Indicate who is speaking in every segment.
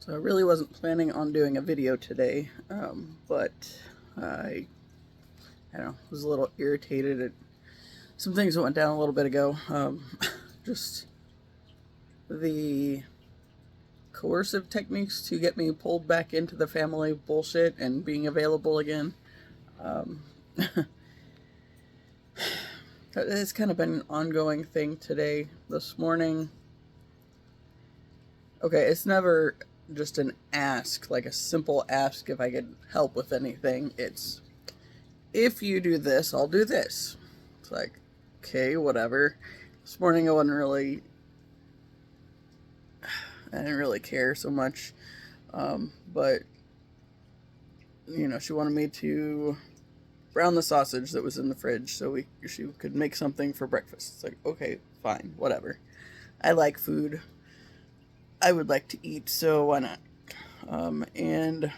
Speaker 1: So I really wasn't planning on doing a video today, but I don't know, was a little irritated at some things that went down a little bit ago. Just the coercive techniques to get me pulled back into the family bullshit and being available again. Um, it's kind of been an ongoing thing today, this morning. Okay, it's never just an ask, like a simple ask if I could help with anything. It's, if you do this, I'll do this. It's like, okay, whatever. This morning I didn't really care so much. But, she wanted me to brown the sausage that was in the fridge so she could make something for breakfast. It's like, okay, fine, whatever. I like food. I would like to eat, so why not? And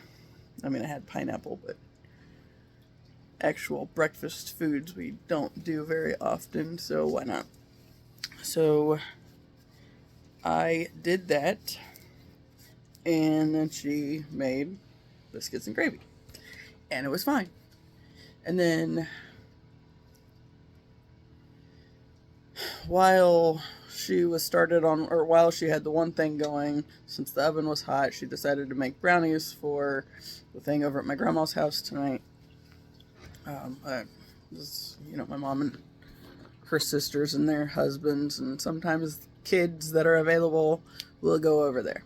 Speaker 1: I mean, I had pineapple, but actual breakfast foods we don't do very often, so why not? So I did that, and then she made biscuits and gravy, and it was fine. And then while she had the one thing going, since the oven was hot, she decided to make brownies for the thing over at my grandma's house tonight. My mom and her sisters and their husbands, and sometimes kids that are available will go over there.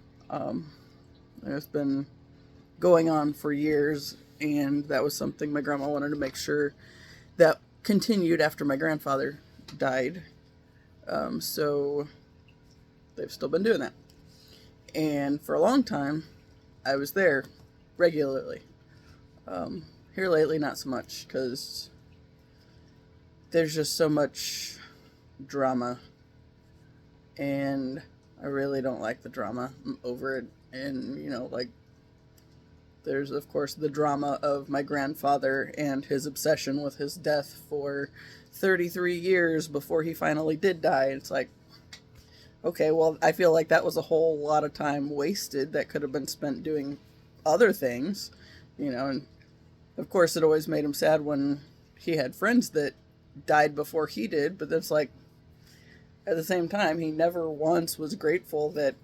Speaker 1: It's been going on for years, and that was something my grandma wanted to make sure that continued after my grandfather died. So they've still been doing that. And for a long time, I was there regularly. Here lately, not so much, because there's just so much drama, and I really don't like the drama. I'm over it. And, there's, of course, the drama of my grandfather and his obsession with his death for 33 years before he finally did die. It's like, okay, well, I feel like that was a whole lot of time wasted that could have been spent doing other things, and of course it always made him sad when he had friends that died before he did, but that's like, at the same time, he never once was grateful that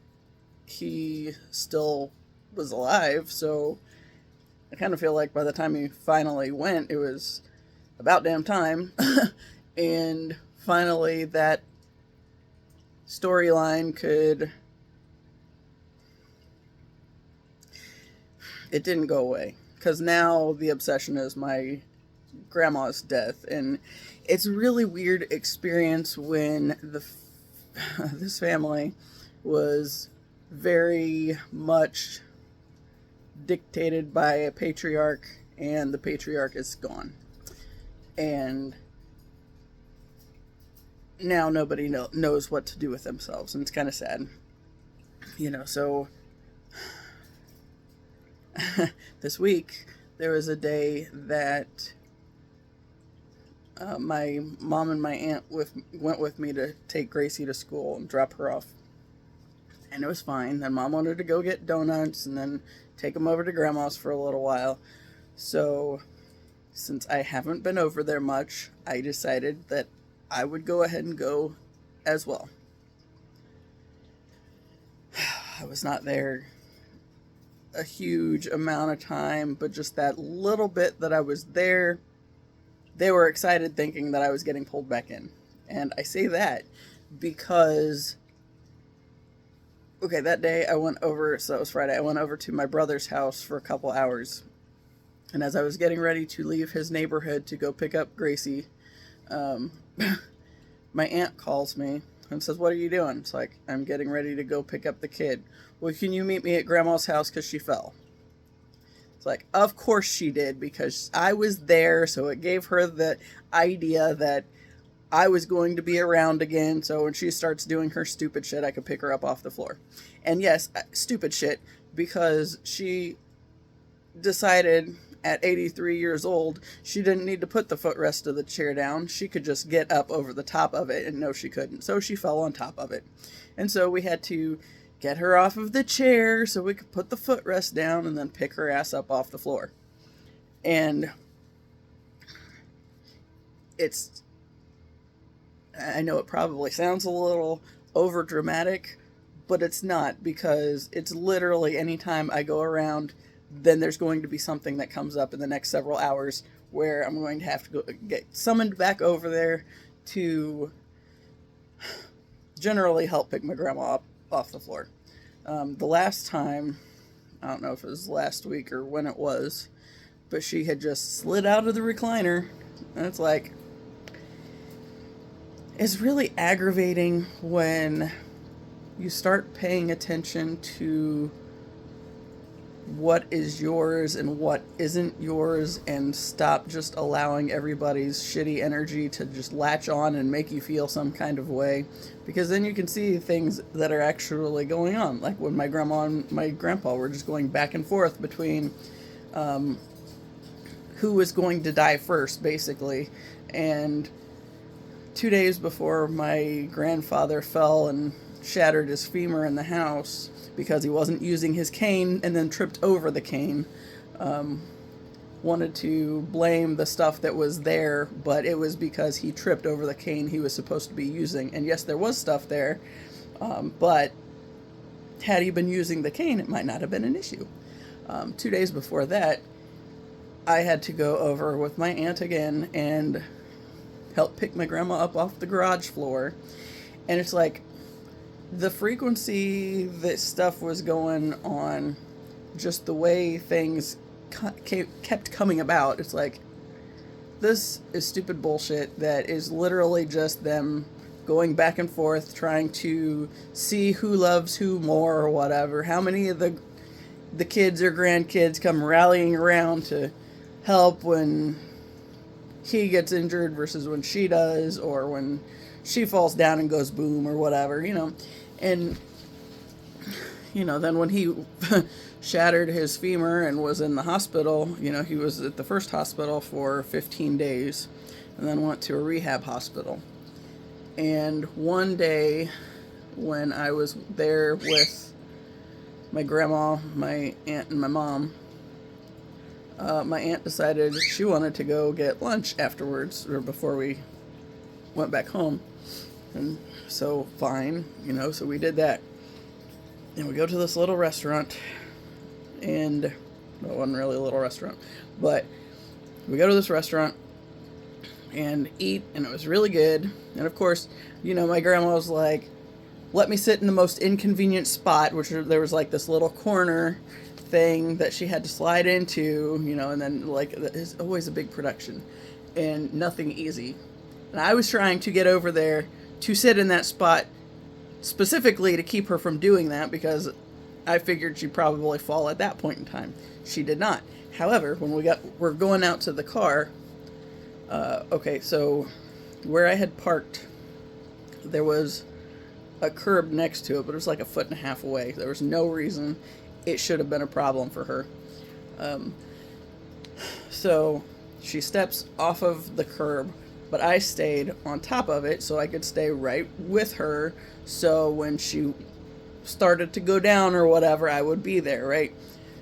Speaker 1: he still was alive. So I kind of feel like by the time he finally went, it was about damn time. And finally that storyline it didn't go away, because now the obsession is my grandma's death. And it's a really weird experience when this family was very much dictated by a patriarch, and the patriarch is gone. And now nobody knows what to do with themselves, and it's kind of sad. So this week there was a day that my mom and my aunt went with me to take Gracie to school and drop her off. And it was fine. Then Mom wanted to go get donuts and then take them over to Grandma's for a little while. So, since I haven't been over there much, I decided that I would go ahead and go as well. I was not there a huge amount of time, but just that little bit that I was there, they were excited, thinking that I was getting pulled back in. And I say that because, okay, that day I went over, so it was Friday, I went over to my brother's house for a couple hours. And as I was getting ready to leave his neighborhood to go pick up Gracie, my aunt calls me and says, "What are you doing?" It's like, "I'm getting ready to go pick up the kid." "Well, can you meet me at Grandma's house because she fell?" It's like, of course she did, because I was there, so it gave her the idea that I was going to be around again, so when she starts doing her stupid shit, I could pick her up off the floor. And yes, stupid shit, because she decided at 83 years old, she didn't need to put the footrest of the chair down. She could just get up over the top of it, and no, she couldn't. So she fell on top of it. And so we had to get her off of the chair so we could put the footrest down and then pick her ass up off the floor. And I know it probably sounds a little over dramatic, but it's not, because it's literally anytime I go around, then there's going to be something that comes up in the next several hours where I'm going to have to go get summoned back over there to generally help pick my grandma up off the floor. The last time, I don't know if it was last week or when it was, but she had just slid out of the recliner, and it's like, it's really aggravating when you start paying attention to what is yours and what isn't yours, and stop just allowing everybody's shitty energy to just latch on and make you feel some kind of way, because then you can see things that are actually going on, like when my grandma and my grandpa were just going back and forth between who was going to die first, basically. And 2 days before my grandfather fell and shattered his femur in the house because he wasn't using his cane and then tripped over the cane, wanted to blame the stuff that was there, but it was because he tripped over the cane he was supposed to be using. And yes, there was stuff there, but had he been using the cane, it might not have been an issue. 2 days before that, I had to go over with my aunt again and help pick my grandma up off the garage floor. And it's like, the frequency that stuff was going on, just the way things kept coming about, it's like, this is stupid bullshit that is literally just them going back and forth trying to see who loves who more or whatever. How many of the kids or grandkids come rallying around to help when he gets injured versus when she does, or when she falls down and goes boom or whatever, you know. And, you know, then when he shattered his femur and was in the hospital, you know, he was at the first hospital for 15 days and then went to a rehab hospital. And one day when I was there with my grandma, my aunt, and my mom, my aunt decided she wanted to go get lunch afterwards, or before we went back home. And so, fine, you know, so we did that. And we go to this little restaurant, and, well, it wasn't really a little restaurant, but we go to this restaurant and eat, and it was really good. And of course, you know, my grandma was like, let me sit in the most inconvenient spot, which there was like this little corner thing that she had to slide into, you know, and then, like, it's always a big production and nothing easy. And I was trying to get over there to sit in that spot specifically to keep her from doing that, because I figured she'd probably fall at that point in time. She did not. However, when we're going out to the car, okay, so where I had parked, there was a curb next to it, but it was like 1.5 feet away. There was no reason it should have been a problem for her. So she steps off of the curb, but I stayed on top of it so I could stay right with her, so when she started to go down or whatever, I would be there, right?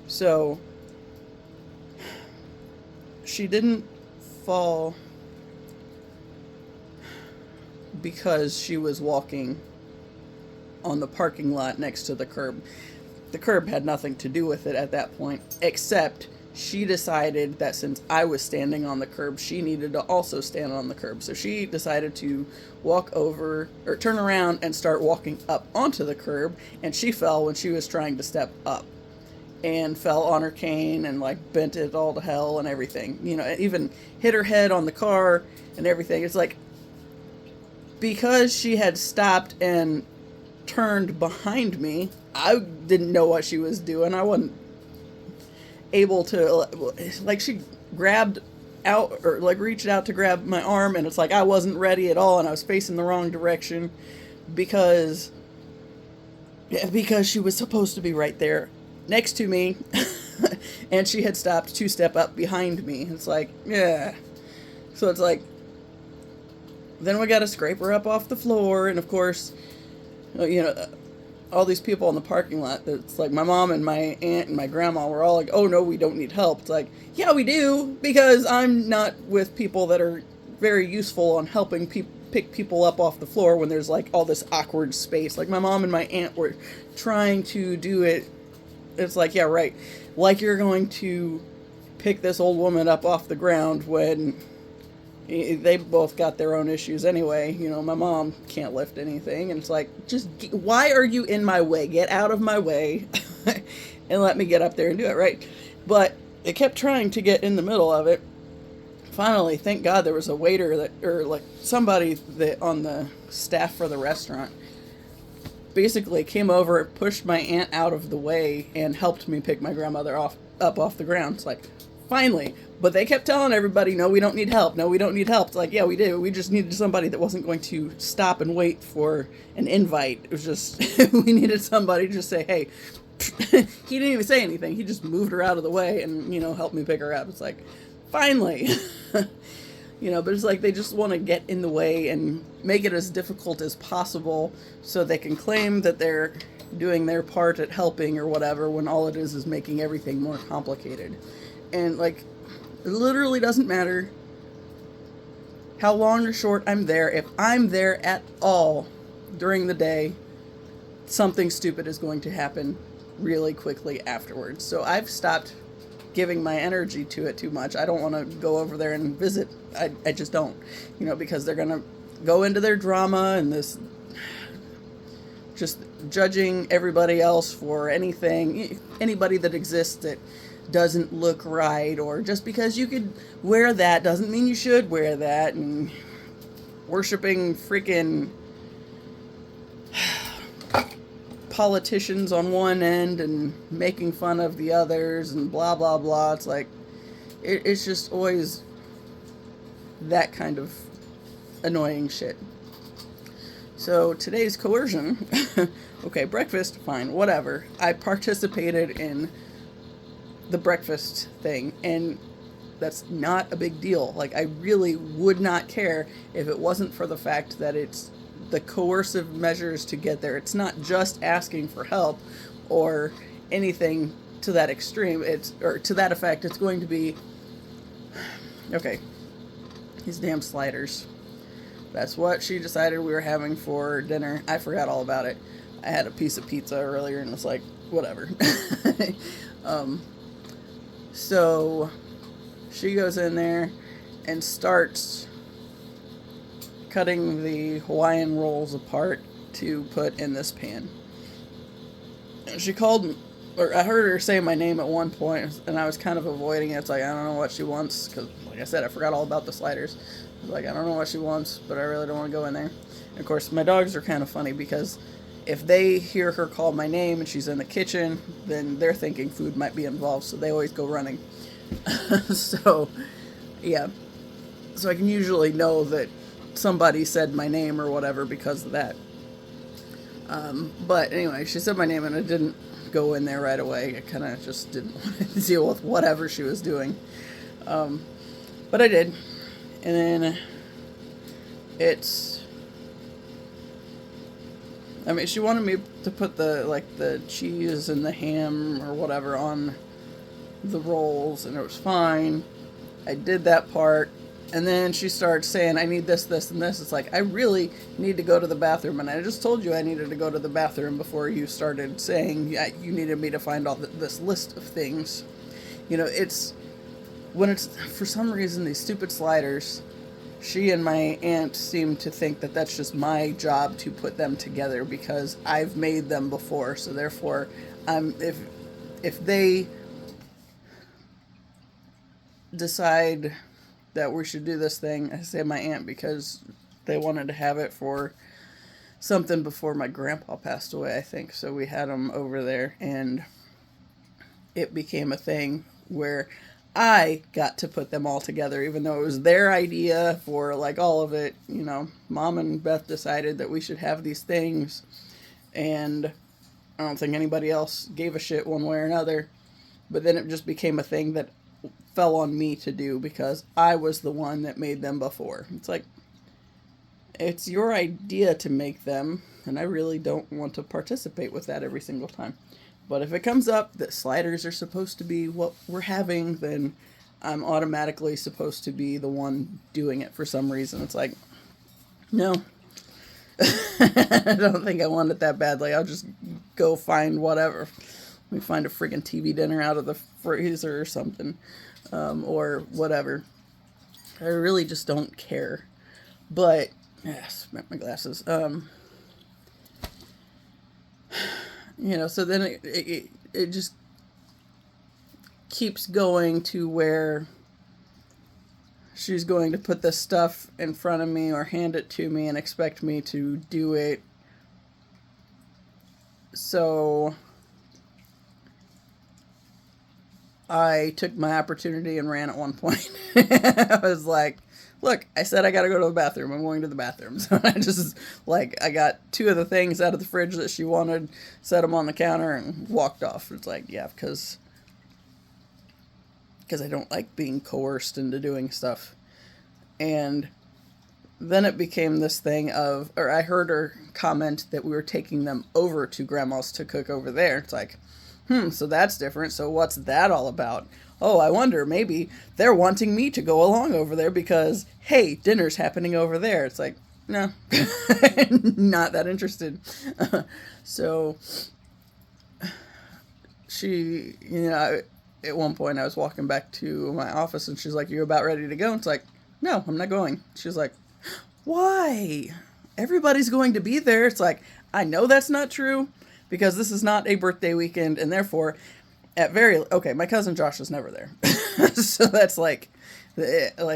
Speaker 1: So she didn't fall because she was walking on the parking lot next to the curb. The curb had nothing to do with it at that point, except she decided that since I was standing on the curb, she needed to also stand on the curb. So she decided to walk over, or turn around and start walking up onto the curb, and she fell when she was trying to step up, and fell on her cane and, like, bent it all to hell and everything. You know, even hit her head on the car and everything. It's like, because she had stopped and turned behind me, I didn't know what she was doing. I wasn't able to, like, she grabbed out, or like reached out to grab my arm, and it's like I wasn't ready at all, and I was facing the wrong direction because she was supposed to be right there next to me and she had stopped to step up behind me. It's like, yeah. So it's like, then we got to scrape her up off the floor, and of course, you know, all these people in the parking lot that's like my mom and my aunt and my grandma were all like, oh no, we don't need help. It's like, yeah, we do, because I'm not with people that are very useful on helping pick people up off the floor when there's like all this awkward space. Like my mom and my aunt were trying to do it. It's like, yeah, right. Like you're going to pick this old woman up off the ground when they both got their own issues anyway. You know, my mom can't lift anything, and it's like, just why are you in my way? Get out of my way and let me get up there and do it, right? But they kept trying to get in the middle of it. Finally, thank God, there was a waiter that, or like somebody that on the staff for the restaurant, basically came over, pushed my aunt out of the way, and helped me pick my grandmother up off the ground. It's like, finally. But they kept telling everybody, no, we don't need help. No, we don't need help. It's like, yeah, we do. We just needed somebody that wasn't going to stop and wait for an invite. It was just, we needed somebody to just say, hey. He didn't even say anything. He just moved her out of the way and, helped me pick her up. It's like, finally. But it's like they just want to get in the way and make it as difficult as possible so they can claim that they're doing their part at helping or whatever, when all it is making everything more complicated. And like, it literally doesn't matter how long or short I'm there. If I'm there at all during the day, something stupid is going to happen really quickly afterwards. So I've stopped giving my energy to it too much. I don't want to go over there and visit. I just don't, because they're going to go into their drama and this, just judging everybody else for anybody that exists that doesn't look right, or just because you could wear that doesn't mean you should wear that, and worshiping freaking politicians on one end and making fun of the others and blah blah blah. It's like it's just always that kind of annoying shit. So today's coercion, okay, breakfast, fine, whatever. I participated in the breakfast thing, and that's not a big deal. Like, I really would not care if it wasn't for the fact that it's the coercive measures to get there. It's not just asking for help or anything to that extreme. Or to that effect. It's going to be, okay, these damn sliders. That's what she decided we were having for dinner. I forgot all about it. I had a piece of pizza earlier and was like, whatever. So she goes in there and starts cutting the Hawaiian rolls apart to put in this pan. She called, or I heard her say my name at one point, and I was kind of avoiding it. It's like, I don't know what she wants, because, like I said, I forgot all about the sliders. I was like, I don't know what she wants, but I really don't want to go in there. And of course, my dogs are kind of funny, because if they hear her call my name and she's in the kitchen, then they're thinking food might be involved, so they always go running. So, yeah. So I can usually know that somebody said my name or whatever because of that. But anyway, she said my name and I didn't go in there right away. I kind of just didn't want to deal with whatever she was doing. But I did. And then she wanted me to put the cheese and the ham or whatever on the rolls, and it was fine. I did that part, and then she started saying, I need this, this, and this. It's like, I really need to go to the bathroom, and I just told you I needed to go to the bathroom before you started saying you needed me to find all this list of things. It's when it's, for some reason, these stupid sliders, she and my aunt seem to think that that's just my job to put them together because I've made them before. So therefore, if they decide that we should do this thing, I say my aunt because they wanted to have it for something before my grandpa passed away, I think. So we had them over there, and it became a thing where I got to put them all together, even though it was their idea for all of it. Mom and Beth decided that we should have these things, and I don't think anybody else gave a shit one way or another. But then it just became a thing that fell on me to do because I was the one that made them before. It's like, it's your idea to make them, and I really don't want to participate with that every single time. But if it comes up that sliders are supposed to be what we're having, then I'm automatically supposed to be the one doing it for some reason. It's like, no, I don't think I want it that badly. I'll just go find whatever. Let me find a friggin' TV dinner out of the freezer or something, or whatever. I really just don't care. But, yes, my glasses. So then it just keeps going to where she's going to put this stuff in front of me or hand it to me and expect me to do it. So I took my opportunity and ran at one point. I was like, look, I said I gotta go to the bathroom. I'm going to the bathroom. So I got two of the things out of the fridge that she wanted, set them on the counter, and walked off. It's like, yeah, because I don't like being coerced into doing stuff. And then it became this thing or I heard her comment that we were taking them over to Grandma's to cook over there. It's like, so that's different. So what's that all about? Oh, I wonder, maybe they're wanting me to go along over there because, hey, dinner's happening over there. It's like, no, not that interested. So she, at one point I was walking back to my office and she's like, you about ready to go? It's like, no, I'm not going. She's like, why? Everybody's going to be there. It's like, I know that's not true because this is not a birthday weekend and therefore my cousin Josh was never there. So that's like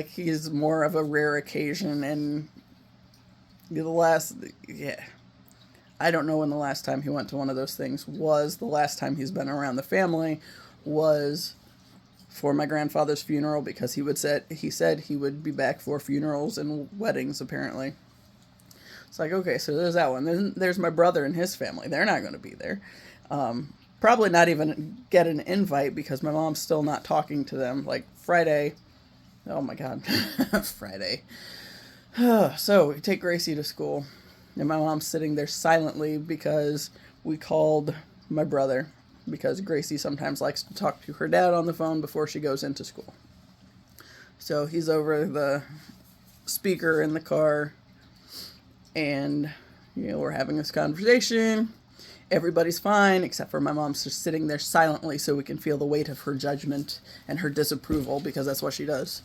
Speaker 1: he's more of a rare occasion and I don't know when the last time he went to one of those things was. The last time he's been around the family was for my grandfather's funeral because he said he would be back for funerals and weddings apparently. It's like, okay, so there's that one. Then there's my brother and his family. They're not going to be there. Probably not even get an invite because my mom's still not talking to them. Like Friday, oh my God, Friday. So we take Gracie to school and my mom's sitting there silently because we called my brother because Gracie sometimes likes to talk to her dad on the phone before she goes into school. So he's over the speaker in the car and, we're having this conversation. Everybody's fine, except for my mom's just sitting there silently so we can feel the weight of her judgment and her disapproval, because that's what she does.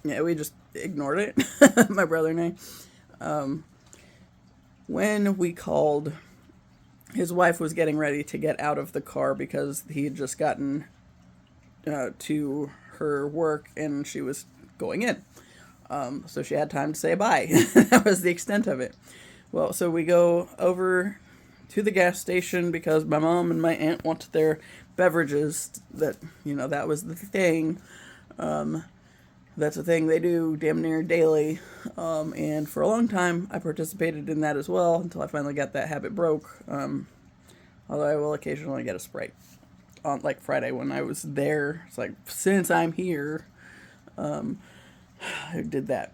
Speaker 1: We just ignored it, my brother and I. When we called, his wife was getting ready to get out of the car because he had just gotten to her work and she was going in. So she had time to say bye. That was the extent of it. Well, so we go over to the gas station because my mom and my aunt want their beverages. That was the thing. That's a thing they do damn near daily. And for a long time, I participated in that as well until I finally got that habit broke. Although I will occasionally get a Sprite. On like Friday when I was there, it's like, since I'm here, I did that.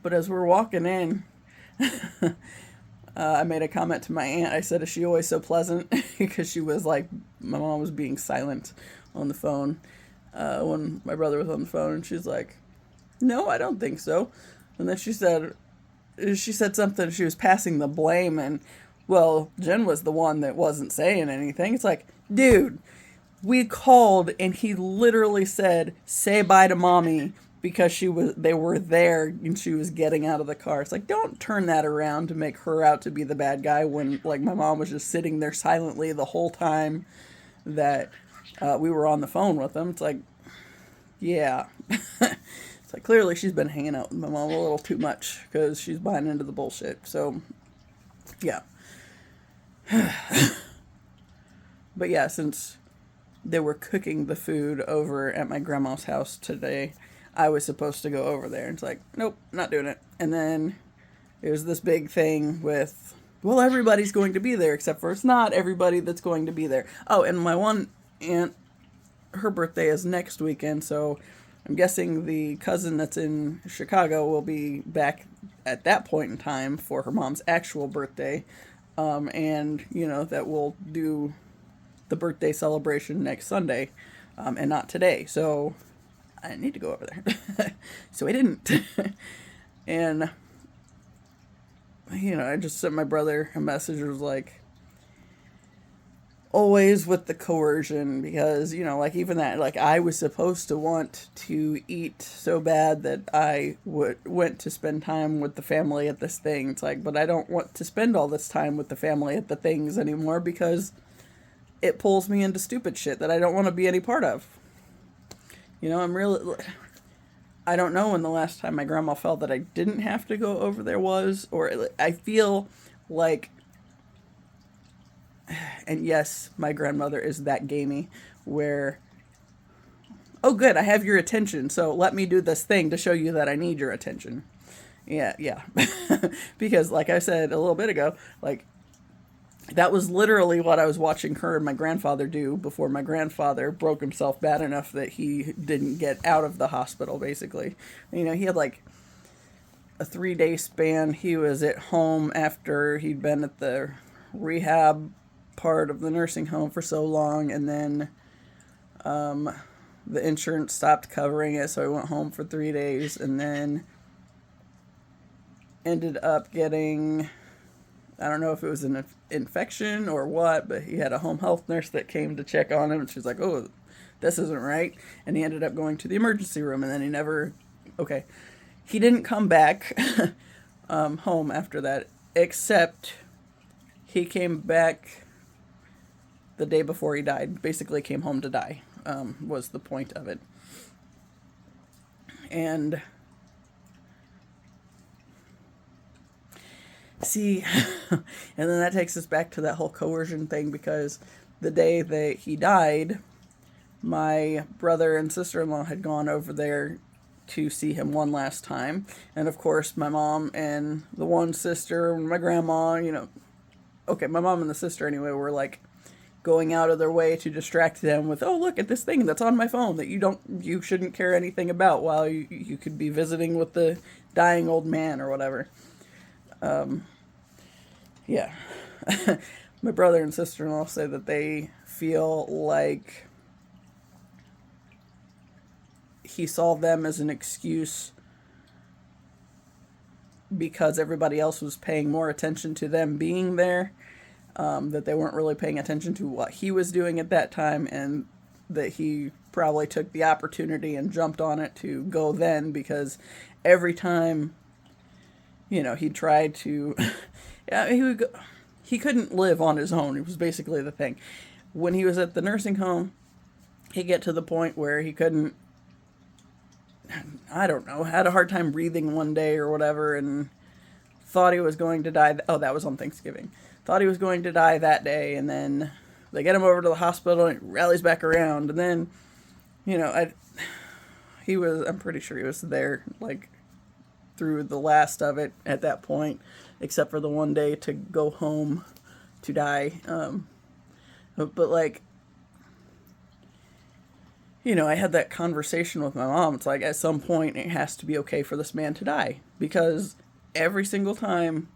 Speaker 1: But as we're walking in, I made a comment to my aunt. I said, is she always so pleasant? Because she was like, my mom was being silent on the phone when my brother was on the phone. And she's like, no, I don't think so. And then she said something. She was passing the blame. And, well, Jen was the one that wasn't saying anything. It's like, dude, we called and he literally said, say bye to mommy. Because they were there and she was getting out of the car. It's like, don't turn that around to make her out to be the bad guy when, like, my mom was just sitting there silently the whole time that we were on the phone with them. It's like, yeah. It's like, clearly she's been hanging out with my mom a little too much because she's buying into the bullshit. So, yeah. But yeah, since they were cooking the food over at my grandma's house today, I was supposed to go over there. And it's like, nope, not doing it. And then it was this big thing with, well, everybody's going to be there, except for it's not everybody that's going to be there. Oh, and my one aunt, her birthday is next weekend, so I'm guessing the cousin that's in Chicago will be back at that point in time for her mom's actual birthday. And, that we'll do the birthday celebration next Sunday, and not today. So I need to go over there. So I didn't. And, I just sent my brother a message. It was like, always with the coercion, because, even that, I was supposed to want to eat so bad that I went to spend time with the family at this thing. It's like, but I don't want to spend all this time with the family at the things anymore, because it pulls me into stupid shit that I don't want to be any part of. I don't know when the last time my grandma felt that I didn't have to go over there was, or I feel like, and yes, my grandmother is that gamey, where, oh good, I have your attention, so let me do this thing to show you that I need your attention. Yeah. Because like I said a little bit ago, that was literally what I was watching her and my grandfather do before my grandfather broke himself bad enough that he didn't get out of the hospital, basically. He had a 3-day span. He was at home after he'd been at the rehab part of the nursing home for so long, and then the insurance stopped covering it, so he went home for 3 days, and then ended up getting, I don't know if it was an infection or what, but he had a home health nurse that came to check on him, and she's like, oh, this isn't right, and he ended up going to the emergency room, and then he didn't come back home after that, except he came back the day before he died. Basically came home to die, was the point of it. And see, and then that takes us back to that whole coercion thing, because the day that he died, my brother and sister-in-law had gone over there to see him one last time. And of course, my mom and the one sister and my grandma, my mom and the sister anyway, were going out of their way to distract them with, oh, look at this thing that's on my phone that you shouldn't care anything about, while you could be visiting with the dying old man or whatever. Yeah. My brother and sister-in-law say that they feel like he saw them as an excuse because everybody else was paying more attention to them being there, that they weren't really paying attention to what he was doing at that time, and that he probably took the opportunity and jumped on it to go then, because every time, he tried to, he couldn't live on his own. It was basically the thing. When he was at the nursing home, he'd get to the point where he couldn't, I don't know, had a hard time breathing one day or whatever, and thought he was going to die. Oh, that was on Thanksgiving. Thought he was going to die that day, and then they get him over to the hospital, and he rallies back around, and then, I'm pretty sure he was there, through the last of it at that point, except for the one day to go home to die. But I had that conversation with my mom. It's at some point it has to be okay for this man to die, because every single time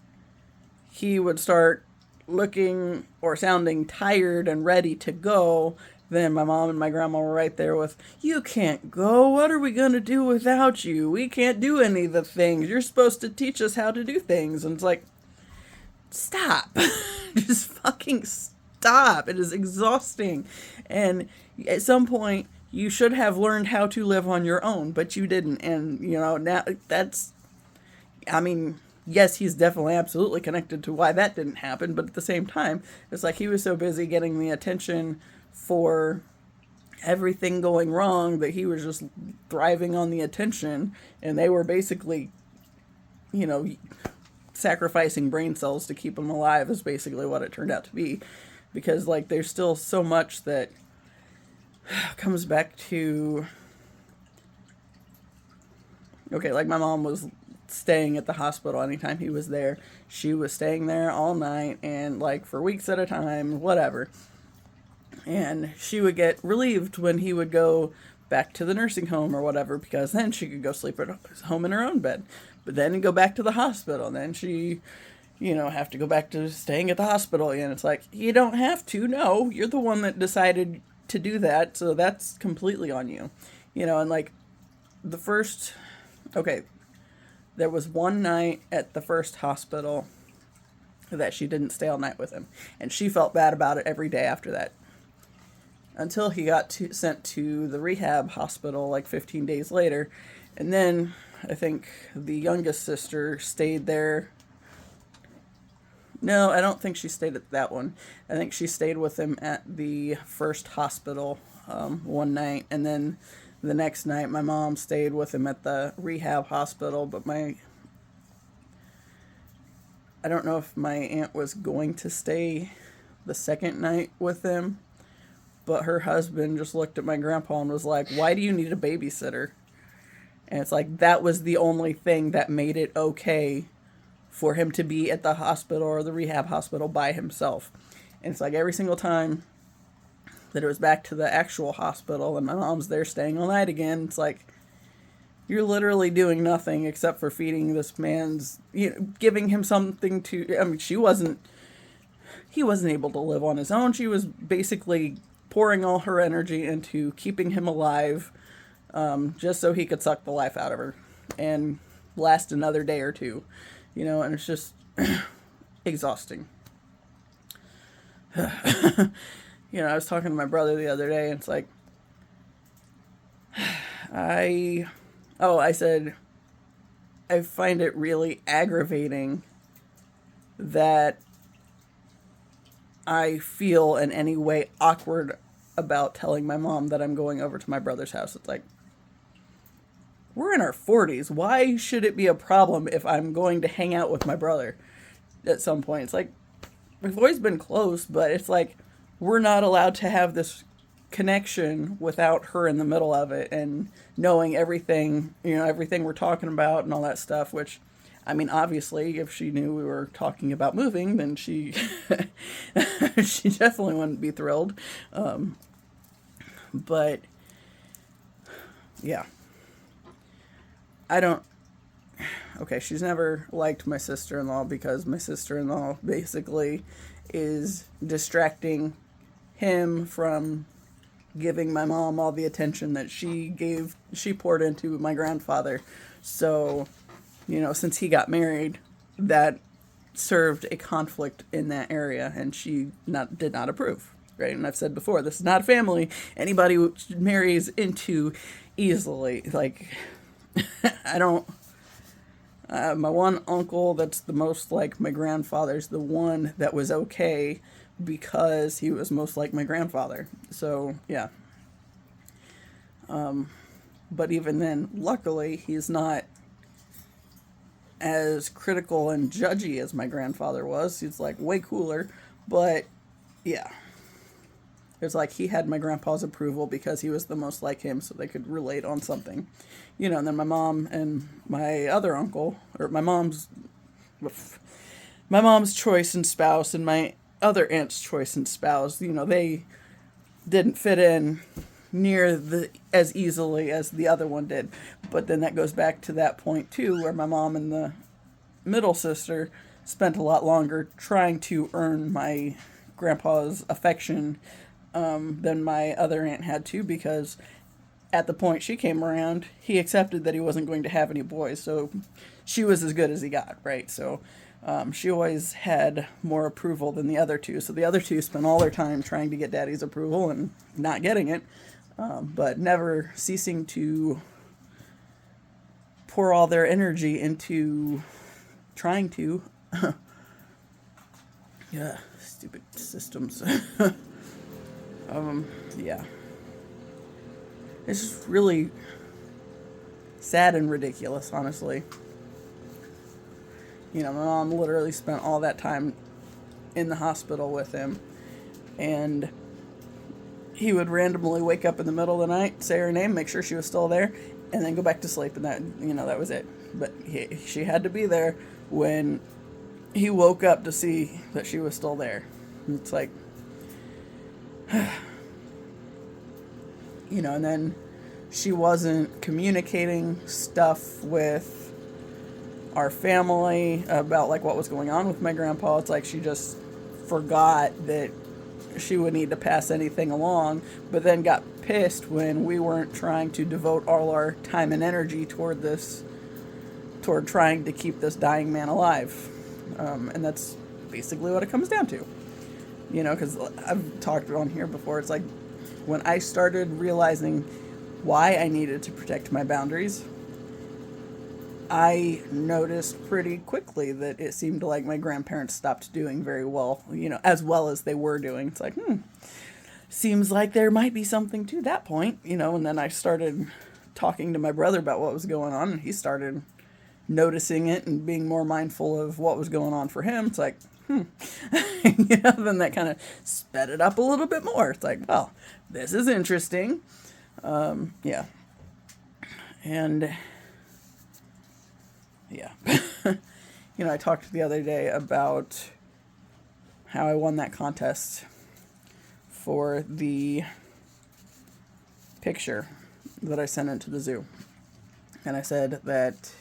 Speaker 1: he would start looking or sounding tired and ready to go, then my mom and my grandma were right there with, you can't go. What are we going to do without you? We can't do any of the things. You're supposed to teach us how to do things. And it's stop. Just fucking stop. It is exhausting. And at some point, you should have learned how to live on your own, but you didn't. And, now yes, he's definitely absolutely connected to why that didn't happen, but at the same time, it's he was so busy getting the attention for everything going wrong that he was just thriving on the attention, and they were basically, sacrificing brain cells to keep him alive is basically what it turned out to be, because there's still so much that comes back to, my mom was staying at the hospital anytime he was there. She was staying there all night and for weeks at a time, whatever. And she would get relieved when he would go back to the nursing home or whatever, because then she could go sleep at home in her own bed. But then go back to the hospital, and then she, have to go back to staying at the hospital again. It's like, you don't have to. No, you're the one that decided to do that, so that's completely on you. And like the first, okay, there was one night at the first hospital that she didn't stay all night with him, and she felt bad about it every day after that, until he got sent to the rehab hospital like 15 days later. And then I think the youngest sister stayed there. No, I don't think she stayed at that one. I think she stayed with him at the first hospital one night, and then the next night my mom stayed with him at the rehab hospital. But I don't know if my aunt was going to stay the second night with him, but her husband just looked at my grandpa and was like, "Why do you need a babysitter?" And it's like, that was the only thing that made it okay for him to be at the hospital or the rehab hospital by himself. And it's like every single time that it was back to the actual hospital and my mom's there staying all night again, it's like, you're literally doing nothing except for feeding this man's, giving him something to, I mean, he wasn't able to live on his own. She was basically pouring all her energy into keeping him alive, just so he could suck the life out of her and last another day or two, and it's just exhausting. I was talking to my brother the other day, and it's like, I said, I find it really aggravating that I feel in any way awkward about telling my mom that I'm going over to my brother's house. It's like, we're in our 40s. Why should it be a problem if I'm going to hang out with my brother at some point? It's like, we've always been close, but it's like, we're not allowed to have this connection without her in the middle of it and knowing everything, everything we're talking about and all that stuff, which, I mean, obviously, if she knew we were talking about moving, then she she definitely wouldn't be thrilled. But, yeah. Okay, she's never liked my sister-in-law because my sister-in-law basically is distracting him from giving my mom all the attention that she poured into my grandfather. So, since he got married, that served a conflict in that area, and she did not approve, right? And I've said before, this is not a family anybody marries into easily. Like, I don't, my one uncle that's the most like my grandfather's the one that was okay because he was most like my grandfather. So, yeah. But even then, luckily, he's not as critical and judgy as my grandfather was. He's like way cooler, but yeah. It's like he had my grandpa's approval because he was the most like him, so they could relate on something. And then my mom and my other uncle, or my mom's choice and spouse and my other aunt's choice and spouse, they didn't fit in near as easily as the other one did. But then that goes back to that point too, where my mom and the middle sister spent a lot longer trying to earn my grandpa's affection than my other aunt had to, because at the point she came around, he accepted that he wasn't going to have any boys, so she was as good as he got, right? So she always had more approval than the other two, so the other two spent all their time trying to get daddy's approval and not getting it, but never ceasing to pour all their energy into trying to. Yeah, stupid systems. Yeah. It's just really sad and ridiculous, honestly. My mom literally spent all that time in the hospital with him, and he would randomly wake up in the middle of the night, say her name, make sure she was still there, and then go back to sleep, and that was it. But she had to be there when he woke up to see that she was still there. It's like, and then she wasn't communicating stuff with our family about like what was going on with my grandpa. It's like she just forgot that she would need to pass anything along, but then got pissed when we weren't trying to devote all our time and energy toward trying to keep this dying man alive. And that's basically what it comes down to. You know, because I've talked on here before, it's like when I started realizing why I needed to protect my boundaries, I noticed pretty quickly that it seemed like my grandparents stopped doing very well, you know, as well as they were doing. It's like, seems like there might be something to that point, you know, and then I started talking to my brother about what was going on, and he started noticing it and being more mindful of what was going on for him. It's like, you know, then that kind of sped it up a little bit more. It's like, well, this is interesting. Yeah. And yeah. You know, I talked the other day about how I won that contest for the picture that I sent into the zoo. And I said that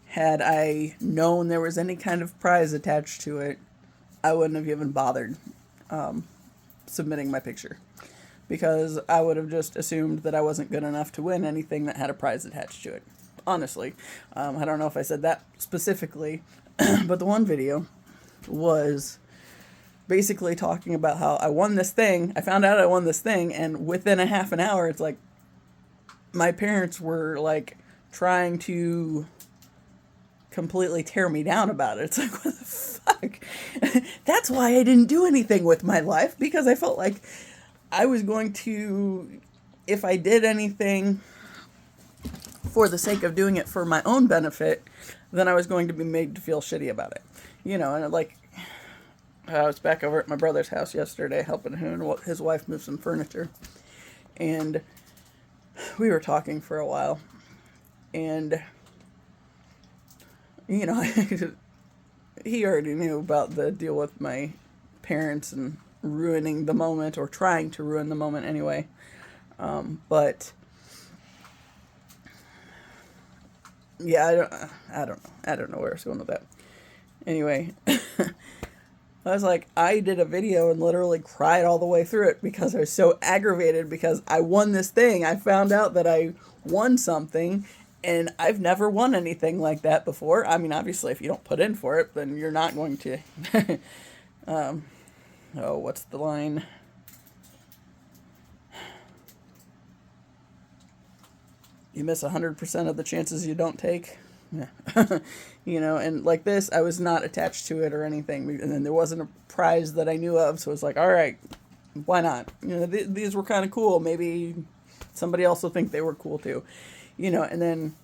Speaker 1: had I known there was any kind of prize attached to it, I wouldn't have even bothered submitting my picture, because I would have just assumed that I wasn't good enough to win anything that had a prize attached to it. Honestly, I don't know if I said that specifically, but the one video was basically talking about how I won this thing. I found out I won this thing, and within a half an hour, it's like my parents were like trying to completely tear me down about it. It's like, what the fuck? That's why I didn't do anything with my life, because I felt like I was going to, if I did anything for the sake of doing it for my own benefit, then I was going to be made to feel shitty about it. You know, and like, I was back over at my brother's house yesterday helping him and his wife move some furniture. And we were talking for a while. And you know, he already knew about the deal with my parents and ruining the moment, or trying to ruin the moment anyway. But yeah, I don't know where I was going with that. Anyway, I was like, I did a video and literally cried all the way through it because I was so aggravated because I won this thing. I found out that I won something, and I've never won anything like that before. I mean, obviously, if you don't put in for it, then you're not going to. What's the line? You miss 100% of the chances you don't take. Yeah. You know, and like this, I was not attached to it or anything. And then there wasn't a prize that I knew of. So it's like, all right, why not? You know, these were kind of cool. Maybe somebody else will think they were cool too. You know, and then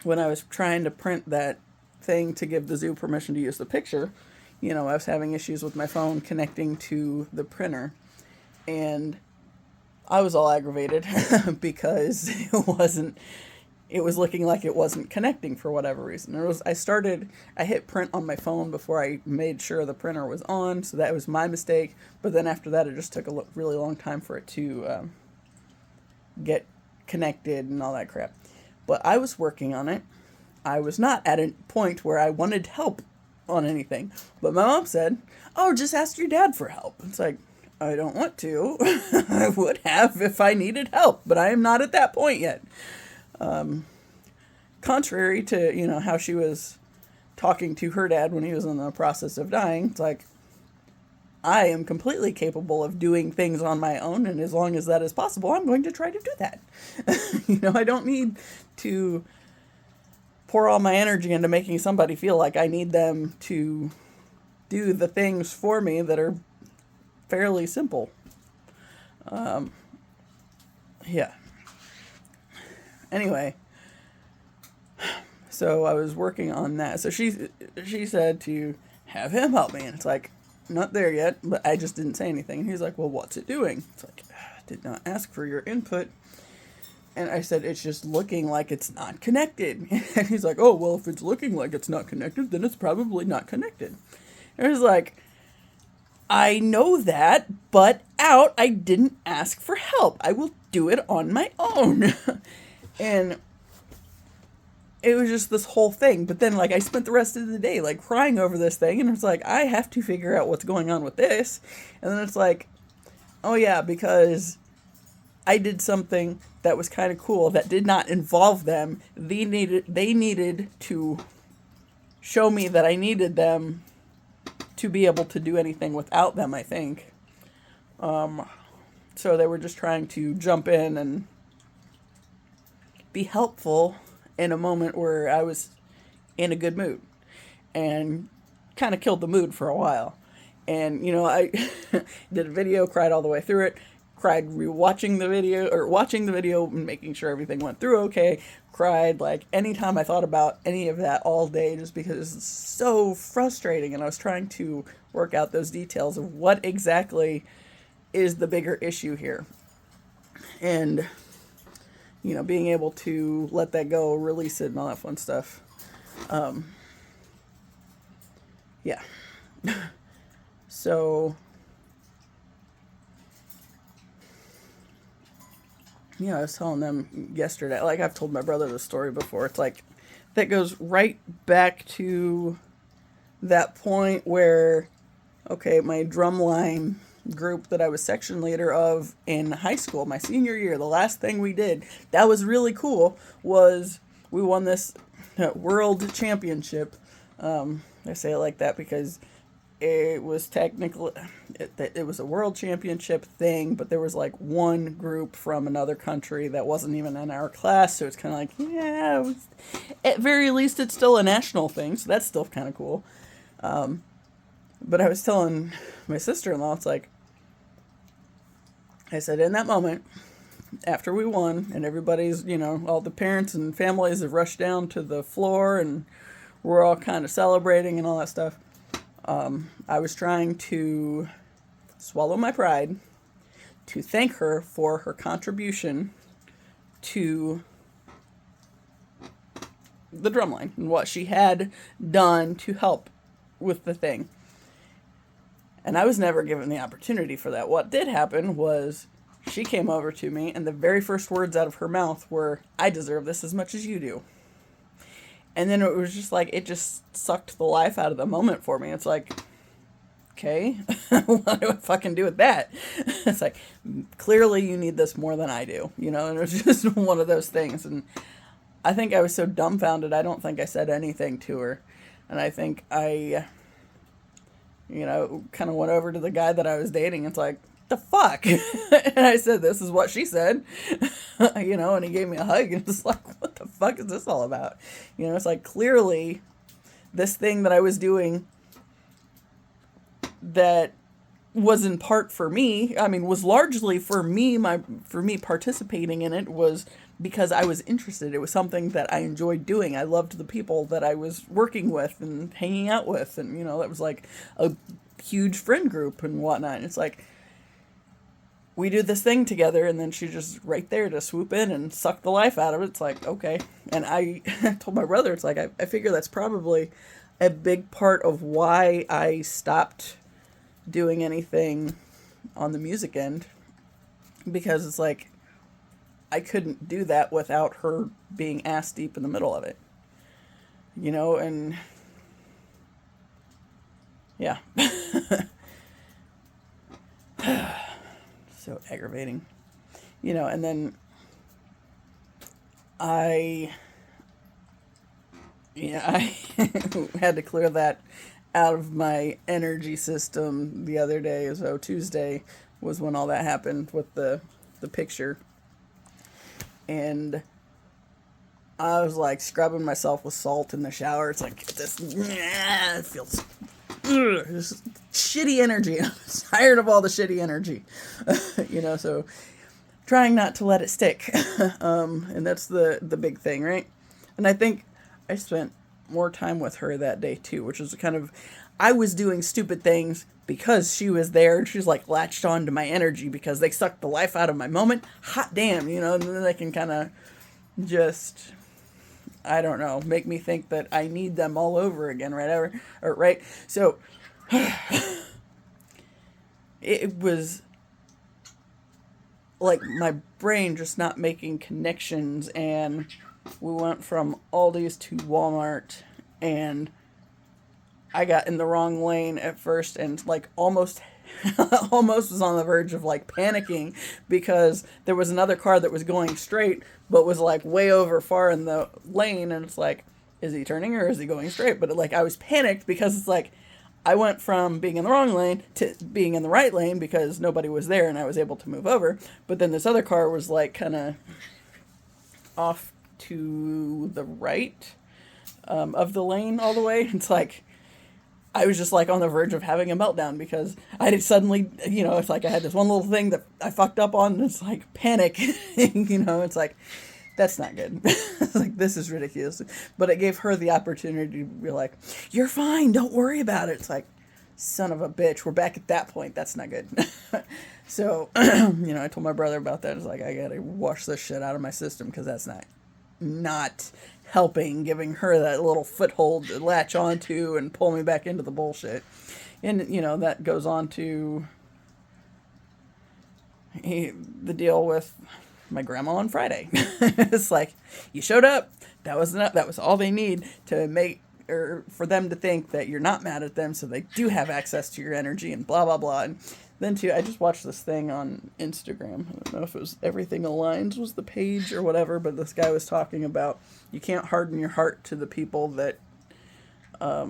Speaker 1: when I was trying to print that thing to give the zoo permission to use the picture, you know, I was having issues with my phone connecting to the printer, and I was all aggravated because it was looking like it wasn't connecting for whatever reason. I hit print on my phone before I made sure the printer was on, so that was my mistake. But then after that, it just took a really long time for it to get connected and all that crap. But I was working on it. I was not at a point where I wanted help on anything. But my mom said, "Oh, just ask your dad for help." It's like, I don't want to. I would have if I needed help, but I am not at that point yet. Contrary to, you know, how she was talking to her dad when he was in the process of dying, it's like, I am completely capable of doing things on my own, and as long as that is possible, I'm going to try to do that. You know, I don't need to pour all my energy into making somebody feel like I need them to do the things for me that are fairly simple. Yeah. Anyway, so I was working on that. So she said to have him help me, and it's like, not there yet, but I just didn't say anything. And he's like, "Well, what's it doing?" It's like, "I did not ask for your input." And I said, "It's just looking like it's not connected." And he's like, "Oh, well, if it's looking like it's not connected, then it's probably not connected." And I was like, I know that, but I didn't ask for help. I will do it on my own. And it was just this whole thing. But then, like, I spent the rest of the day, like, crying over this thing. And it's like, I have to figure out what's going on with this. And then it's like, oh, yeah, because I did something that was kind of cool that did not involve them. They needed to show me that I needed them to be able to do anything without them, I think. So they were just trying to jump in and be helpful in a moment where I was in a good mood, and kind of killed the mood for a while. And, you know, I did a video, cried all the way through it, cried rewatching the video, or watching the video and making sure everything went through okay, cried like anytime I thought about any of that all day, just because it's so frustrating. And I was trying to work out those details of what exactly is the bigger issue here. And, you know, being able to let that go, release it, and all that fun stuff. Yeah. So, yeah, I was telling them yesterday, like I've told my brother this story before. It's like, that goes right back to that point where, okay, my drumline group that I was section leader of in high school, my senior year, the last thing we did, that was really cool, was we won this world championship. I say it like that because it was technically, it was a world championship thing, but there was like one group from another country that wasn't even in our class, so it's kind of like, yeah, at very least it's still a national thing, so that's still kind of cool. But I was telling my sister-in-law, it's like, I said, in that moment, after we won, and everybody's, you know, all the parents and families have rushed down to the floor, and we're all kind of celebrating and all that stuff, I was trying to swallow my pride to thank her for her contribution to the drumline and what she had done to help with the thing. And I was never given the opportunity for that. What did happen was she came over to me, and the very first words out of her mouth were, "I deserve this as much as you do." And then it was just like, it just sucked the life out of the moment for me. It's like, okay, what do I fucking do with that? It's like, clearly you need this more than I do, you know? And it was just one of those things. And I think I was so dumbfounded, I don't think I said anything to her. And I think I, you know, kind of went over to the guy that I was dating. It's like, the fuck? And I said, this is what she said. You know, and he gave me a hug, and it's like, what the fuck is this all about? You know, it's like, clearly this thing that I was doing that was in part for me, I mean, was largely for me, for me participating in it was because I was interested. It was something that I enjoyed doing. I loved the people that I was working with and hanging out with, and, you know, that was like a huge friend group and whatnot. And it's like, we do this thing together, and then she's just right there to swoop in and suck the life out of it. It's like, okay. And I told my brother, it's like, I figure that's probably a big part of why I stopped doing anything on the music end, because it's like, I couldn't do that without her being ass deep in the middle of it, you know. And yeah. So aggravating, you know. And then I had to clear that out of my energy system the other day. So Tuesday was when all that happened with the picture. And I was like scrubbing myself with salt in the shower. It's like, it feels just shitty energy. I'm tired of all the shitty energy. You know, so trying not to let it stick. And that's the big thing, right? And I think I spent more time with her that day too, which was kind of, I was doing stupid things because she was there, and she's like latched on to my energy because they sucked the life out of my moment. Hot damn, you know. And then they can kind of just, I don't know, make me think that I need them all over again, right? So it was like my brain just not making connections, and we went from Aldi's to Walmart, and I got in the wrong lane at first and like almost almost was on the verge of like panicking because there was another car that was going straight but was like way over far in the lane, and it's like, is he turning or is he going straight? But like I was panicked because it's like I went from being in the wrong lane to being in the right lane because nobody was there and I was able to move over. But then this other car was like kind of off to the right of the lane all the way. It's like I was just like on the verge of having a meltdown because I did suddenly, it's like I had this one little thing that I fucked up on, and it's like panic, it's like, that's not good. It's like, this is ridiculous. But it gave her the opportunity to be like, you're fine, don't worry about it. It's like, son of a bitch, we're back at that point. That's not good. So, I told my brother about that. It's like, I gotta wash this shit out of my system because that's not helping, giving her that little foothold to latch onto and pull me back into the bullshit. And, that goes on to the deal with my grandma on Friday. It's like, you showed up. That was enough. That was all they need to make, or for them to think that you're not mad at them, so they do have access to your energy and blah, blah, blah. And then, too, I just watched this thing on Instagram. I don't know if it was Everything Aligns was the page or whatever, but this guy was talking about you can't harden your heart to the people that are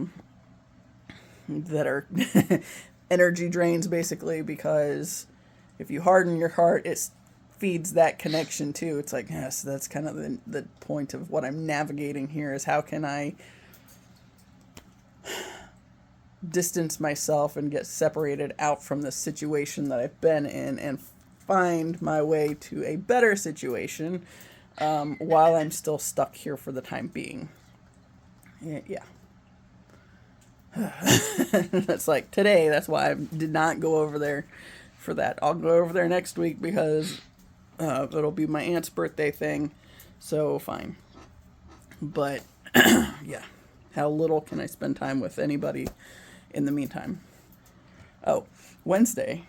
Speaker 1: energy drains, basically, because if you harden your heart, it feeds that connection, too. It's like, yes, that's kind of the point of what I'm navigating here is how can I distance myself and get separated out from the situation that I've been in and find my way to a better situation while I'm still stuck here for the time being. Yeah. That's like today. That's why I did not go over there for that. I'll go over there next week because it'll be my aunt's birthday thing. So fine. But yeah, how little can I spend time with anybody in the meantime? Oh, Wednesday,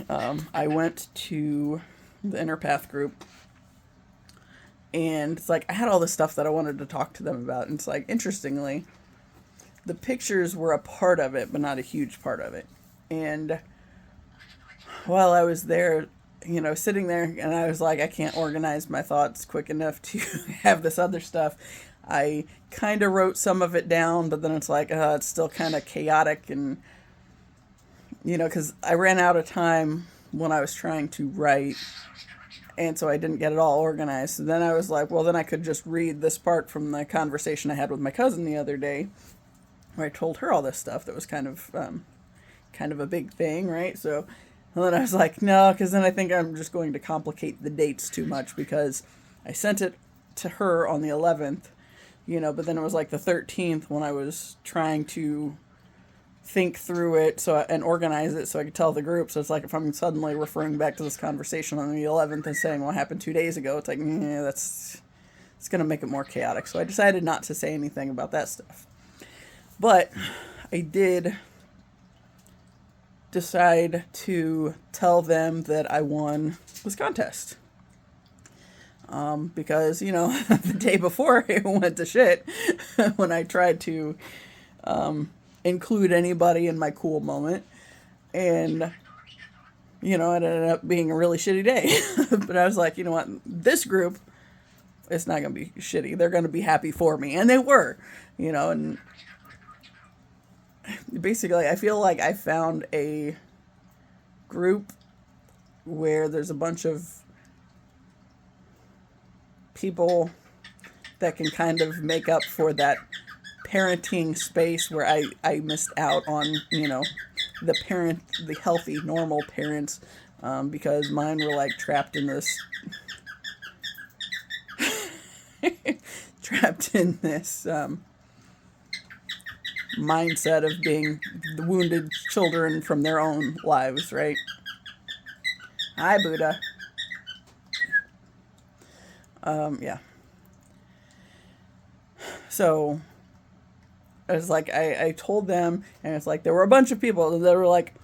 Speaker 1: I went to the Inner Path group, and it's like I had all this stuff that I wanted to talk to them about, and it's like, interestingly, the pictures were a part of it, but not a huge part of it. And while I was there, sitting there, and I was like, I can't organize my thoughts quick enough to have this other stuff. I kind of wrote some of it down, but then it's like, it's still kind of chaotic, and, because I ran out of time when I was trying to write, and so I didn't get it all organized. So then I was like, well, then I could just read this part from the conversation I had with my cousin the other day, where I told her all this stuff that was kind of a big thing, right? So and then I was like, no, because then I think I'm just going to complicate the dates too much, because I sent it to her on the 11th, but then it was like the 13th when I was trying to think through it and organize it so I could tell the group. So it's like if I'm suddenly referring back to this conversation on the 11th and saying what happened 2 days ago, it's like, it's going to make it more chaotic. So I decided not to say anything about that stuff. But I did decide to tell them that I won this contest. Because, the day before it went to shit when I tried to include anybody in my cool moment. And, it ended up being a really shitty day. But I was like, you know what? This group, it's not going to be shitty. They're going to be happy for me. And they were, and basically I feel like I found a group where there's a bunch of people that can kind of make up for that parenting space where I missed out on, the healthy, normal parents, because mine were like trapped in this mindset of being the wounded children from their own lives, right? Hi, Buddha. Yeah. So it's like I told them, and it's like there were a bunch of people that were like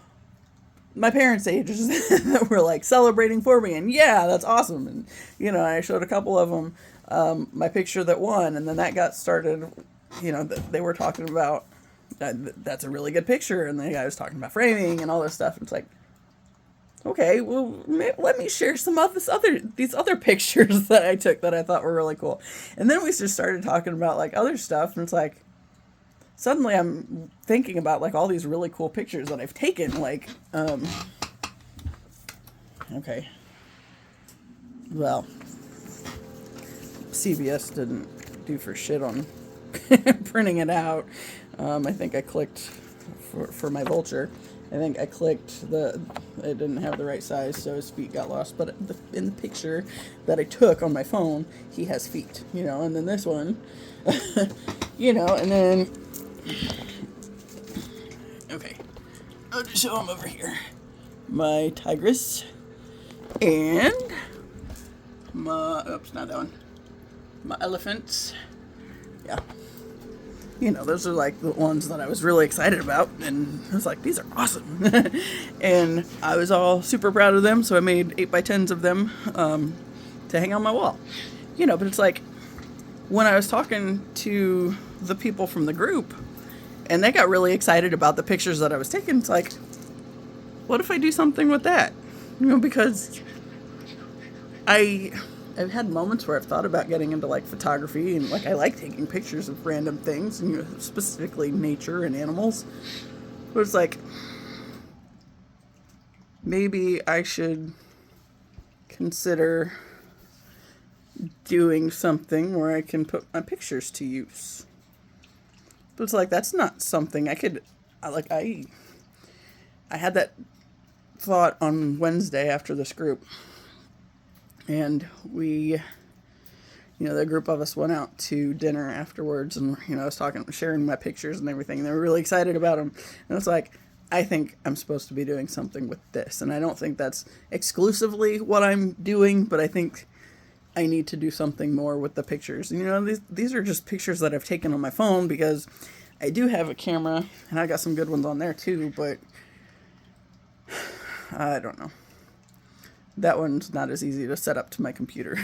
Speaker 1: my parents' ages that were like celebrating for me, and yeah, that's awesome. And I showed a couple of them my picture that won, and then that got started. They were talking about that's a really good picture, and the guy was talking about framing and all this stuff. And it's like, okay, well, let me share some of these other pictures that I took that I thought were really cool. And then we just started talking about like other stuff, and it's like, suddenly I'm thinking about like all these really cool pictures that I've taken, like, okay, well, CBS didn't do for shit on printing it out. I think I clicked for my vulture. I think I clicked it didn't have the right size, so his feet got lost. But in the picture that I took on my phone, he has feet, and then this one, and then, okay, I'll just show him over here. My tigress and oops, not that one. My elephants. Yeah. Those are like the ones that I was really excited about, and I was like, these are awesome. And I was all super proud of them, so I made 8x10s of them to hang on my wall. But it's like, when I was talking to the people from the group, and they got really excited about the pictures that I was taking, it's like, what if I do something with that? Because I've had moments where I've thought about getting into like photography, and like I like taking pictures of random things, and specifically nature and animals. But it's like, maybe I should consider doing something where I can put my pictures to use. But it's like, that's not something I had that thought on Wednesday after this group. And we, the group of us went out to dinner afterwards, and, I was sharing my pictures and everything, and they were really excited about them. And it's like, I think I'm supposed to be doing something with this. And I don't think that's exclusively what I'm doing, but I think I need to do something more with the pictures. These are just pictures that I've taken on my phone, because I do have a camera, and I got some good ones on there too, but I don't know. That one's not as easy to set up to my computer.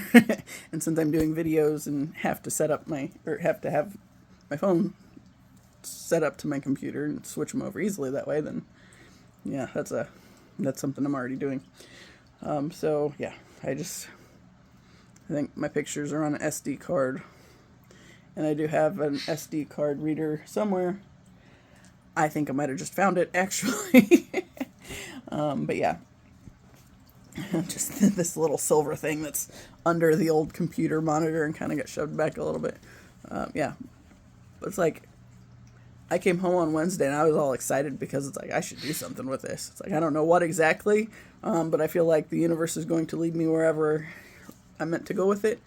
Speaker 1: And since I'm doing videos and have to have my phone set up to my computer and switch them over easily that way, then yeah, that's something I'm already doing. So yeah, I think my pictures are on an SD card, and I do have an SD card reader somewhere. I think I might have just found it, actually. But yeah, just this little silver thing that's under the old computer monitor and kind of got shoved back a little bit. Yeah, but it's like, I came home on Wednesday and I was all excited because it's like, I should do something with this. It's like, I don't know what exactly, but I feel like the universe is going to lead me wherever I'm meant to go with it.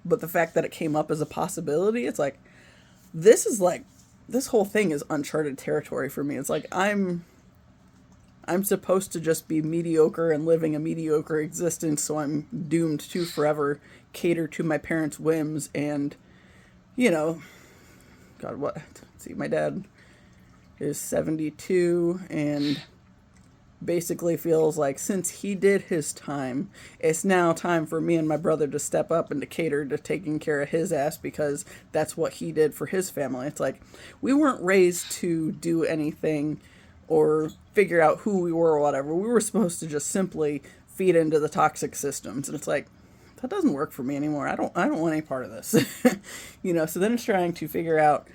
Speaker 1: But the fact that it came up as a possibility, it's like, this whole thing is uncharted territory for me. It's like, I'm supposed to just be mediocre and living a mediocre existence, so I'm doomed to forever cater to my parents' whims. And, God, what? Let's see, my dad is 72 and basically feels like, since he did his time, it's now time for me and my brother to step up and to cater to taking care of his ass, because that's what he did for his family. It's like, we weren't raised to do anything or figure out who we were or whatever. We were supposed to just simply feed into the toxic systems. And it's like, that doesn't work for me anymore. I don't want any part of this. So then it's trying to figure out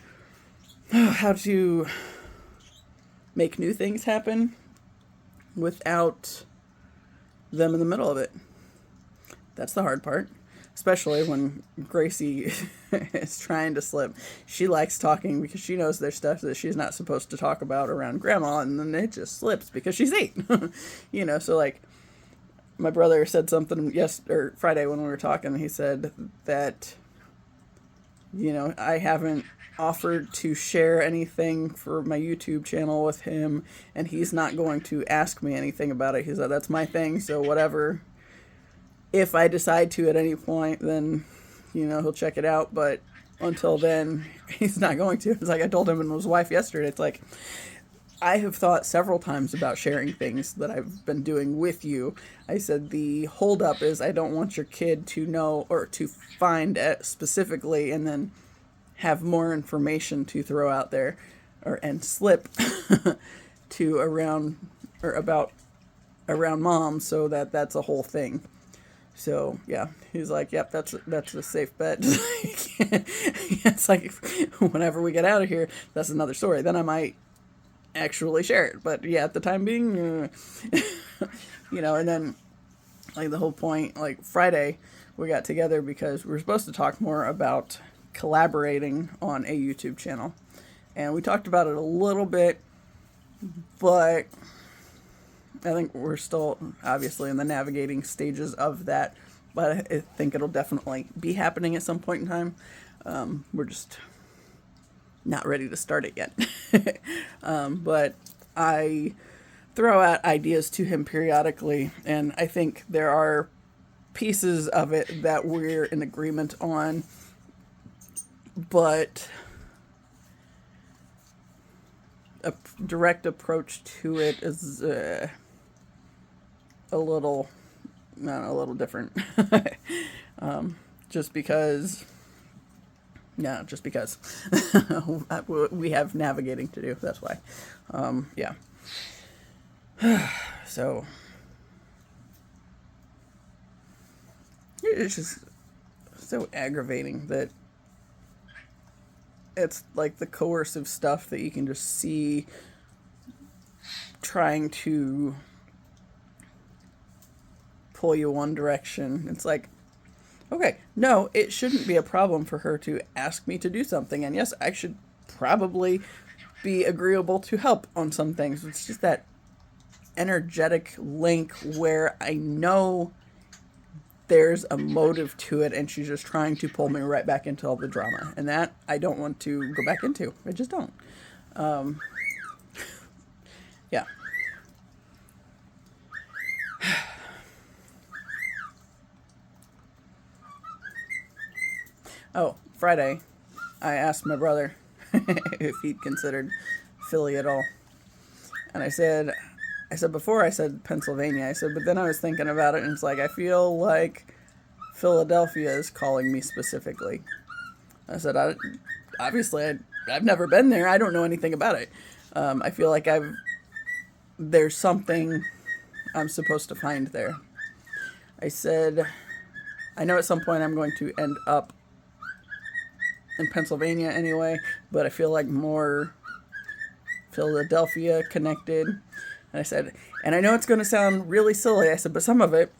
Speaker 1: how to make new things happen without them in the middle of it. That's the hard part. Especially when Gracie is trying to slip. She likes talking because she knows there's stuff that she's not supposed to talk about around Grandma, and then it just slips because she's 8. So like, my brother said something Friday when we were talking. He said that, I haven't offered to share anything for my YouTube channel with him, and he's not going to ask me anything about it. He said, that's my thing, so whatever. If I decide to at any point, then, he'll check it out. But until then, he's not going to. It's like I told him and his wife yesterday. It's like, I have thought several times about sharing things that I've been doing with you. I said the holdup is I don't want your kid to know or to find it specifically and then have more information to throw out there or and slip to around or about around mom, so that that's a whole thing. So yeah, he's like, yep, that's a safe bet. It's like whenever we get out of here, that's another story. Then I might actually share it, but yeah, at the time being, and then like the whole point, like Friday, we got together because we were supposed to talk more about collaborating on a YouTube channel, and we talked about it a little bit, but I think we're still obviously in the navigating stages of that, but I think it'll definitely be happening at some point in time. We're just not ready to start it yet. But I throw out ideas to him periodically, and I think there are pieces of it that we're in agreement on, but a direct approach to it is a little different. Just because we have navigating to do. That's why. Yeah. So it's just so aggravating that it's like the coercive stuff that you can just see trying to pull you one direction. It's like, okay, no, it shouldn't be a problem for her to ask me to do something. And yes, I should probably be agreeable to help on some things. It's just that energetic link where I know there's a motive to it, and she's just trying to pull me right back into all the drama. And that I don't want to go back into. I just don't. Yeah. Oh, Friday, I asked my brother if he'd considered Philly at all. And I said before I said Pennsylvania, I said, but then I was thinking about it, and it's like, I feel like Philadelphia is calling me specifically. I said, I've never been there. I don't know anything about it. I feel like there's something I'm supposed to find there. I said, I know at some point I'm going to end up in Pennsylvania anyway, but I feel like more Philadelphia connected. And I said, and I know it's going to sound really silly, I said, but some of it,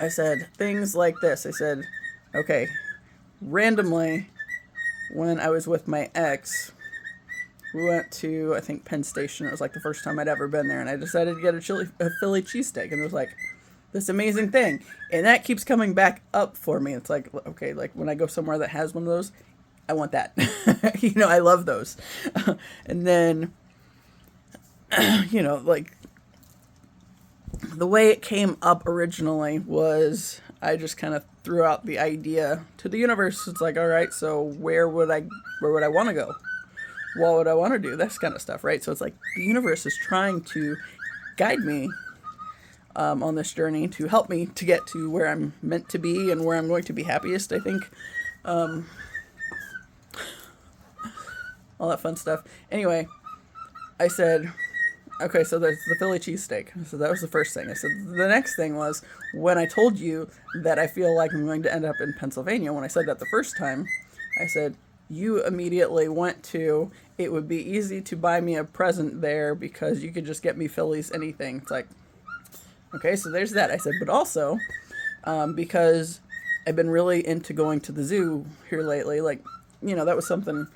Speaker 1: I said, things like this. I said, okay, randomly, when I was with my ex, we went to, I think, Penn Station. It was like the first time I'd ever been there, and I decided to get a Philly cheesesteak, and it was like this amazing thing. And that keeps coming back up for me. It's like, okay, like when I go somewhere that has one of those, I want that. I love those. And then, like the way it came up originally was I just kind of threw out the idea to the universe. It's like, all right, so where would I want to go? What would I want to do? That kind of stuff, right? So it's like the universe is trying to guide me on this journey to help me to get to where I'm meant to be and where I'm going to be happiest, I think. All that fun stuff. Anyway, I said, okay, so there's the Philly cheesesteak. So that was the first thing. I said, the next thing was when I told you that I feel like I'm going to end up in Pennsylvania. When I said that the first time, I said, you immediately went to, it would be easy to buy me a present there because you could just get me Philly's anything. It's like, okay, so there's that. I said, but also, because I've been really into going to the zoo here lately, like, that was something.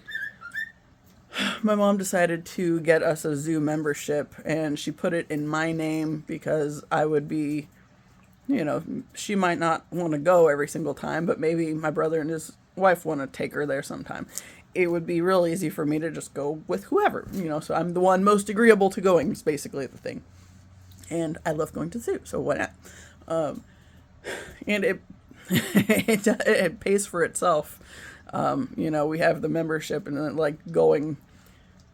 Speaker 1: My mom decided to get us a zoo membership, and she put it in my name because I would be, she might not want to go every single time, but maybe my brother and his wife want to take her there sometime. It would be real easy for me to just go with whoever, so I'm the one most agreeable to going, is basically the thing. And I love going to the zoo, so why not? And it it pays for itself. We have the membership, and then like going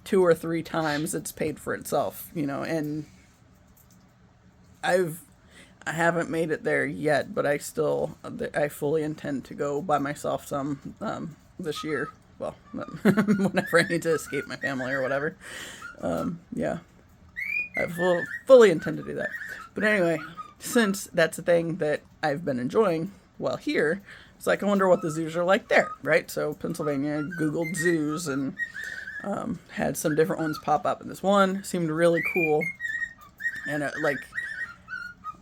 Speaker 1: 2 or 3 times it's paid for itself, you know, and I haven't made it there yet, but I fully intend to go by myself some this year. Well, whenever I need to escape my family or whatever. Yeah, I fully intend to do that. But anyway, since that's a thing that I've been enjoying while here, it's like I wonder what the zoos are like there, right? So Pennsylvania, Googled zoos and had some different ones pop up, and this one seemed really cool, and I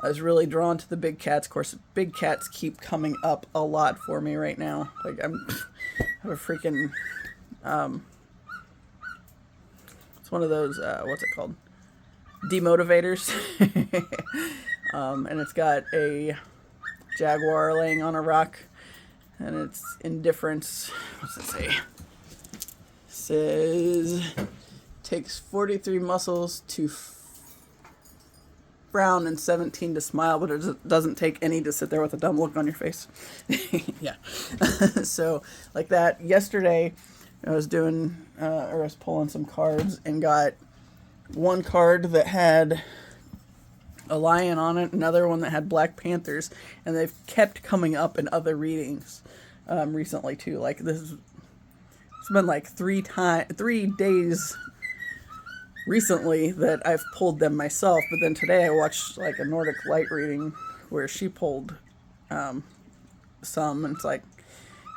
Speaker 1: was really drawn to the big cats. Of course, big cats keep coming up a lot for me right now. Like I have a freaking it's one of those what's it called? Demotivators. And it's got a jaguar laying on a rock, and it's indifference. What's it say? It says takes 43 muscles to frown and 17 to smile, but it doesn't take any to sit there with a dumb look on your face. Yeah. So like that. Yesterday I was pulling some cards and got one card that had a lion on it, another one that had Black Panthers, and they've kept coming up in other readings recently too. Like it's been like 3 days recently that I've pulled them myself, but then today I watched like a Nordic Light reading where she pulled some, and it's like,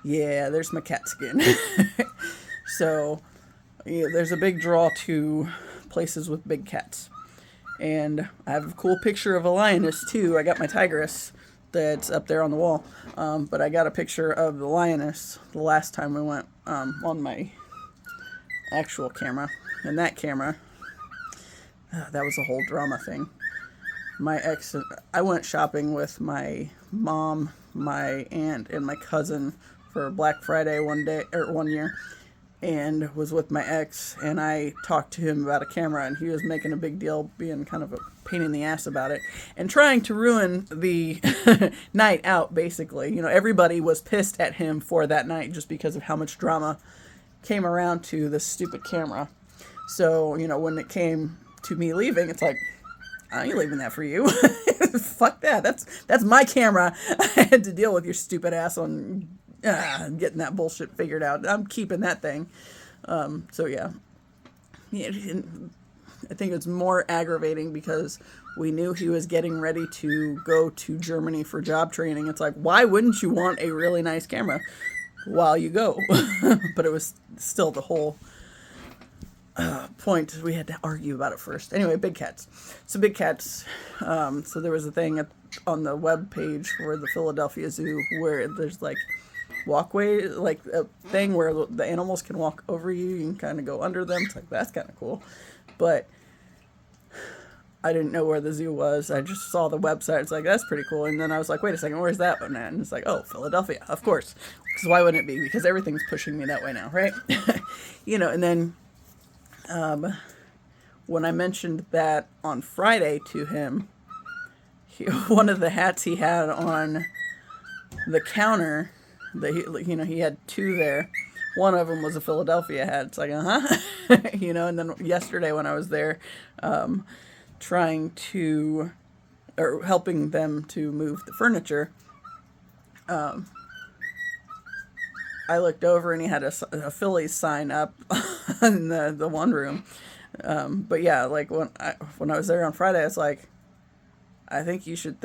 Speaker 1: yeah, there's my cat skin. So yeah, there's a big draw to places with big cats. And I have a cool picture of a lioness too. I got my tigress that's up there on the wall, but I got a picture of the lioness the last time we went on my actual camera. And that camera, that was a whole drama thing. My ex, I went shopping with my mom, my aunt, and my cousin for Black Friday one year, and was with my ex, and I talked to him about a camera, and he was making a big deal, being kind of a pain in the ass about it, and trying to ruin the night out, basically. You know, everybody was pissed at him for that night just because of how much drama came around to this stupid camera. So, you know, when it came to me leaving, it's like, I ain't leaving that for you. Fuck that. That's my camera. I had to deal with your stupid ass on getting that bullshit figured out. I'm keeping that thing. So yeah, I think it's more aggravating because we knew he was getting ready to go to Germany for job training. It's like, why wouldn't you want a really nice camera while you go? But it was still the whole point. We had to argue about it first. Anyway, big cats. So big cats. So there was a thing on the web page for the Philadelphia Zoo where there's like walkway, like a thing where the animals can walk over you. You can kind of go under them. It's like, that's kind of cool. But I didn't know where the zoo was. I just saw the website. It's like, that's pretty cool. And then I was like, wait a second, where's that one at? And it's like, oh, Philadelphia, of course. Because why wouldn't it be? Because everything's pushing me that way now, right? You know, and then when I mentioned that on Friday to him, one of the hats he had on the counter, he had 2 there. One of them was a Philadelphia hat. It's like, you know, and then yesterday when I was there, helping them to move the furniture, I looked over and he had a Phillies sign up in the one room. But yeah, like when I was there on Friday, I was like, I think you should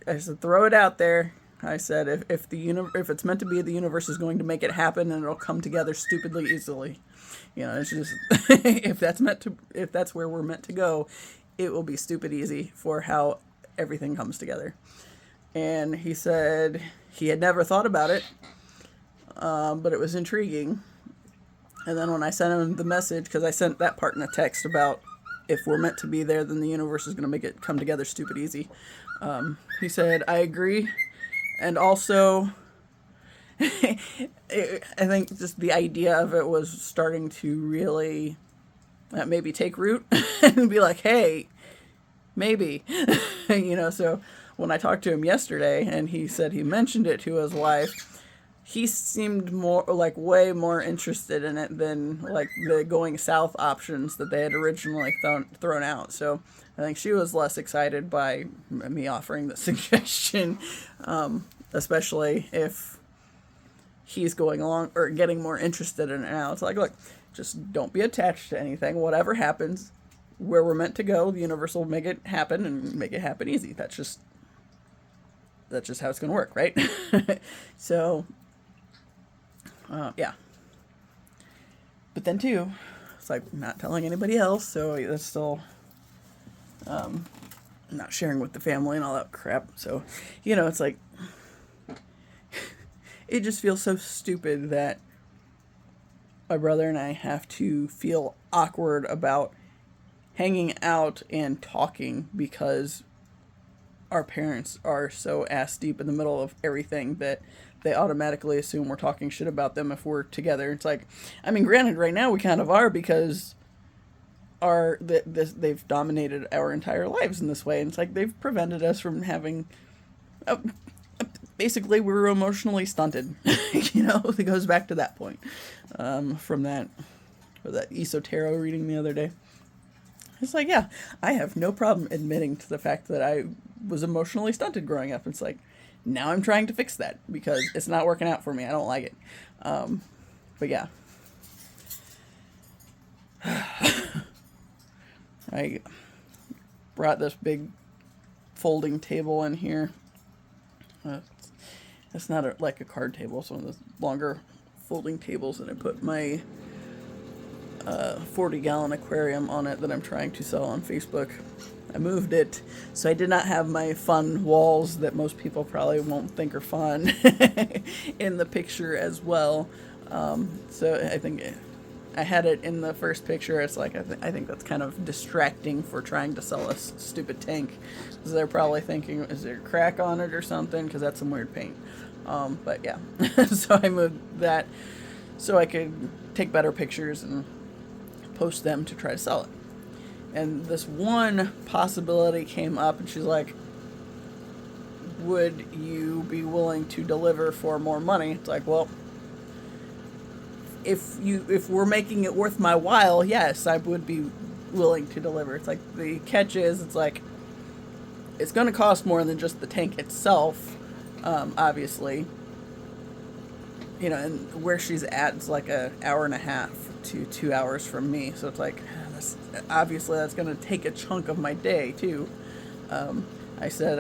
Speaker 1: I said, throw it out there. I said, if it's meant to be, the universe is going to make it happen, and it'll come together stupidly easily. You know, it's just if that's where we're meant to go, it will be stupid easy for how everything comes together. And he said he had never thought about it, but it was intriguing. And then when I sent him the message, because I sent that part in a text about if we're meant to be there, then the universe is going to make it come together stupid easy. He said, I agree. And also, I think just the idea of it was starting to really maybe take root and be like, hey, maybe, you know. So when I talked to him yesterday and he said he mentioned it to his wife, he seemed more like way more interested in it than like the going south options that they had originally thrown out. So I think she was less excited by me offering the suggestion, especially if he's going along or getting more interested in it now. It's like, look, just don't be attached to anything. Whatever happens, where we're meant to go, the universe will make it happen and make it happen easy. That's just how it's going to work, right? So yeah. But then too, it's like not telling anybody else, so that's still not sharing with the family and all that crap. So, it's like it just feels so stupid that my brother and I have to feel awkward about hanging out and talking because our parents are so ass deep in the middle of everything that they automatically assume we're talking shit about them if we're together. It's like, I mean, granted, right now we kind of are because they've dominated our entire lives in this way, and it's like they've prevented us from having. Basically, we were emotionally stunted. It goes back to that point from that Esoterra reading the other day. It's like, yeah, I have no problem admitting to the fact that I was emotionally stunted growing up. It's like, now I'm trying to fix that because it's not working out for me. I don't like it. But yeah. I brought this big folding table in here. It's not like a card table. It's one of the longer folding tables, and I put my 40-gallon aquarium on it that I'm trying to sell on Facebook. I moved it, so I did not have my fun walls that most people probably won't think are fun in the picture as well. So I think I had it in the first picture. It's like I think that's kind of distracting for trying to sell a stupid tank, because they're probably thinking, is there a crack on it or something? Because that's some weird paint. But yeah, so I moved that so I could take better pictures and post them to try to sell it. And this one possibility came up, and she's like, would you be willing to deliver for more money? It's like, well, if we're making it worth my while, yes, I would be willing to deliver. It's like, the catch is, it's like, it's going to cost more than just the tank itself, obviously. And where she's at is like an hour and a half to 2 hours from me. So it's like, obviously that's going to take a chunk of my day too. I said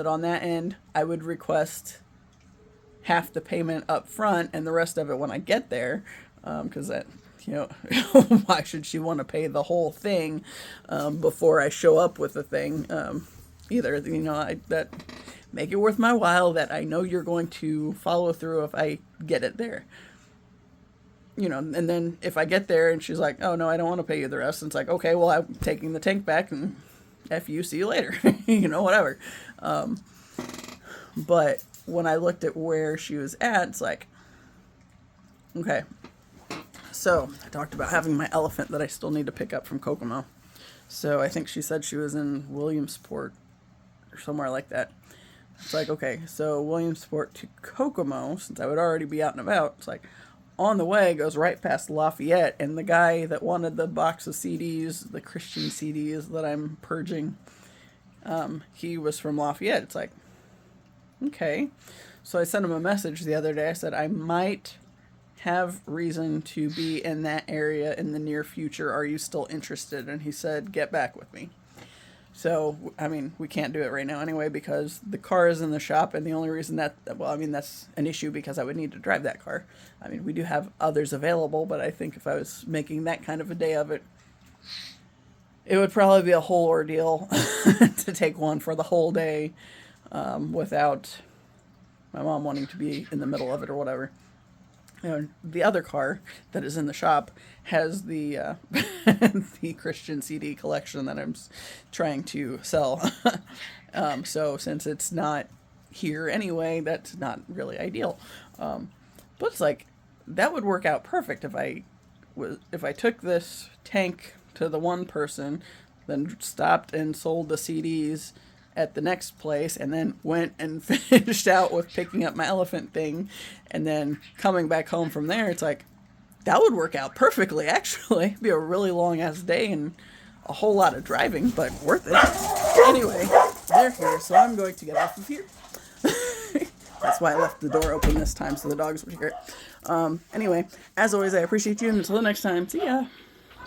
Speaker 1: on that end, I would request half the payment up front and the rest of it when I get there. Because that, why should she want to pay the whole thing before I show up with the thing? Either, that make it worth my while, that I know you're going to follow through if I get it there. And then if I get there and she's like, oh no, I don't want to pay you the rest. And it's like, okay, well, I'm taking the tank back and F you, see you later. Whatever. But when I looked at where she was at, it's like, okay. So I talked about having my elephant that I still need to pick up from Kokomo. So I think she said she was in Williamsport or somewhere like that. It's like, okay, so Williamsport to Kokomo, since I would already be out and about, it's like, on the way goes right past Lafayette, and the guy that wanted the box of CDs, the Christian CDs that I'm purging, he was from Lafayette. It's like, okay. So I sent him a message the other day. I said, I might have reason to be in that area in the near future. Are you still interested? And he said, get back with me. So, I mean, we can't do it right now anyway because the car is in the shop, and the only reason that's an issue because I would need to drive that car. I mean, we do have others available, but I think if I was making that kind of a day of it, it would probably be a whole ordeal to take one for the whole day without my mom wanting to be in the middle of it or whatever. The other car that is in the shop has the the Christian CD collection that I'm trying to sell. So since it's not here anyway, that's not really ideal. But it's like, that would work out perfect if I took this tank to the one person, then stopped and sold the CDs at the next place, and then went and finished out with picking up my elephant thing, and then coming back home from there. It's like, that would work out perfectly, actually. It'd be a really long ass day and a whole lot of driving, but worth it. Anyway, they're here, so I'm going to get off of here. That's why I left the door open this time, so the dogs would hear it. Anyway, as always, I appreciate you, and until the next time, see ya!